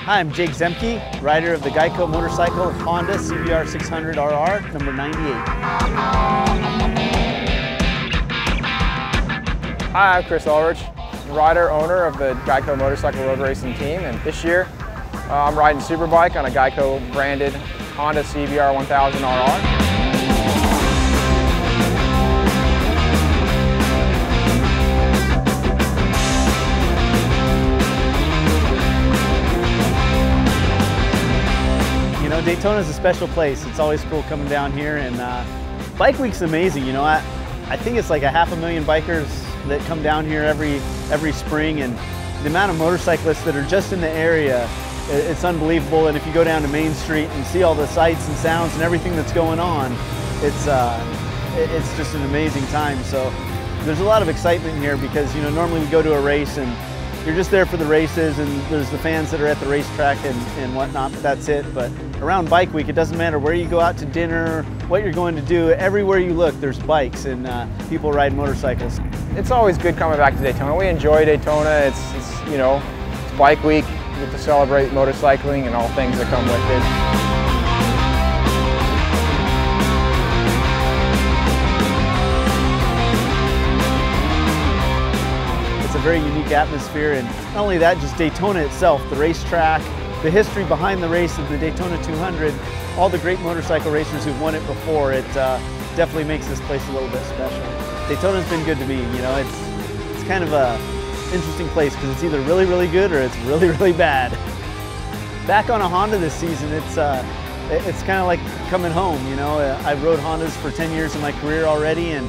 Hi, I'm Jake Zemke, rider of the GEICO Motorcycle Honda CBR 600RR, number 98. Hi, I'm Chris Ulrich, rider, owner of the GEICO Motorcycle Road Racing team, and this year I'm riding Superbike on a GEICO branded Honda CBR 1000RR. Daytona is a special place. It's always cool coming down here, and Bike Week's amazing. You know, I think it's like 500,000 bikers that come down here every spring, and the amount of motorcyclists that are just in the area, it's unbelievable. And if you go down to Main Street and see all the sights and sounds and everything that's going on, it's just an amazing time. So there's a lot of excitement here because, you know, normally we go to a race and you're just there for the races, and there's the fans that are at the racetrack and whatnot, but that's it. But around Bike Week, it doesn't matter where you go out to dinner, what you're going to do, everywhere you look, there's bikes and people ride motorcycles. It's always good coming back to Daytona. We enjoy Daytona. It's you know, it's Bike Week. We get to celebrate motorcycling and all things that come with it. Very unique atmosphere, and not only that, just Daytona itself, the racetrack, the history behind the race of the Daytona 200, all the great motorcycle racers who've won it before, it definitely makes this place a little bit special. Daytona's been good to me, you know, it's kind of a interesting place because it's either really, really good or it's really, really bad. Back on a Honda this season, it's kind of like coming home, you know. I've rode Hondas for 10 years in my career already, and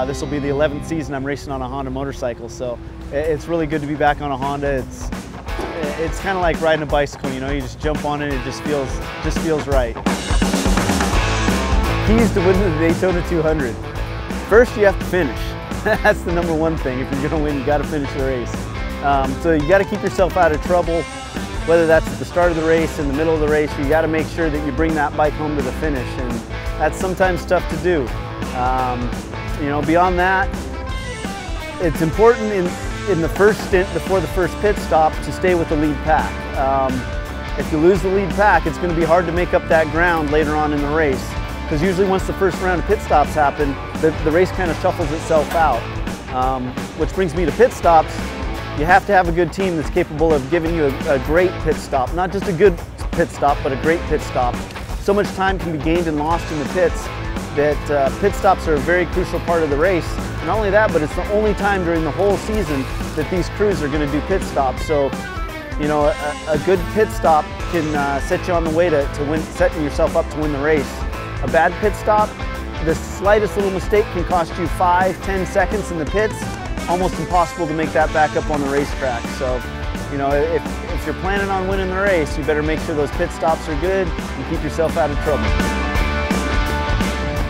this will be the 11th season I'm racing on a Honda motorcycle, so it's really good to be back on a Honda. It's kind of like riding a bicycle, you know. You just jump on it, it just feels right. Keys to winning the Daytona 200. First, you have to finish. That's the number one thing. If you're going to win, you got to finish the race. So you got to keep yourself out of trouble, whether that's at the start of the race, in the middle of the race. You got to make sure that you bring that bike home to the finish, and that's sometimes tough to do. You know, beyond that, it's important in the first stint before the first pit stop to stay with the lead pack. If you lose the lead pack, it's going to be hard to make up that ground later on in the race, because usually once the first round of pit stops happen, the race kind of shuffles itself out. Which brings me to pit stops. You have to have a good team that's capable of giving you a great pit stop, not just a good pit stop, but a great pit stop. So much time can be gained and lost in the pits that pit stops are a very crucial part of the race. And not only that, but it's the only time during the whole season that these crews are going to do pit stops. So, you know, a good pit stop can set you on the way to setting yourself up to win the race. A bad pit stop, the slightest little mistake can cost you 5–10 seconds in the pits. Almost impossible to make that back up on the racetrack. So, you know, if you're planning on winning the race, you better make sure those pit stops are good and keep yourself out of trouble.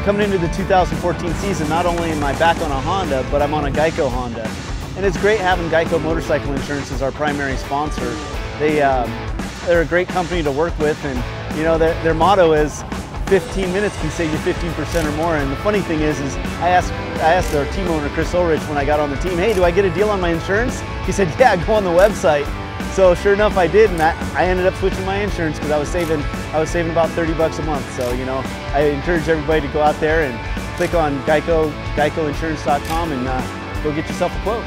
Coming into the 2014 season, not only am I back on a Honda, but I'm on a GEICO Honda. And it's great having GEICO Motorcycle Insurance as our primary sponsor. They're a great company to work with, and you know, their motto is 15 minutes can save you 15% or more. And the funny thing is I asked our team owner, Chris Ulrich, when I got on the team, hey, do I get a deal on my insurance? He said, yeah, go on the website. So sure enough, I did, and I ended up switching my insurance because I was saving about $30 a month. So, you know, I encourage everybody to go out there and click on GEICOinsurance.com and go get yourself a quote.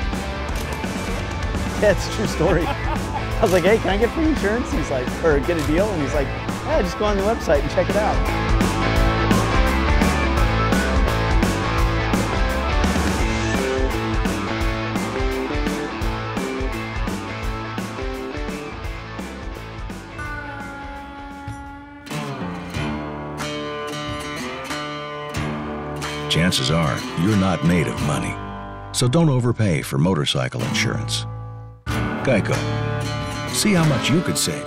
Yeah, it's a true story. I was like, hey, can I get free insurance? He's like, or get a deal? And he's like, yeah, just go on the website and check it out. Chances are you're not made of money, so don't overpay for motorcycle insurance. GEICO. See how much you could save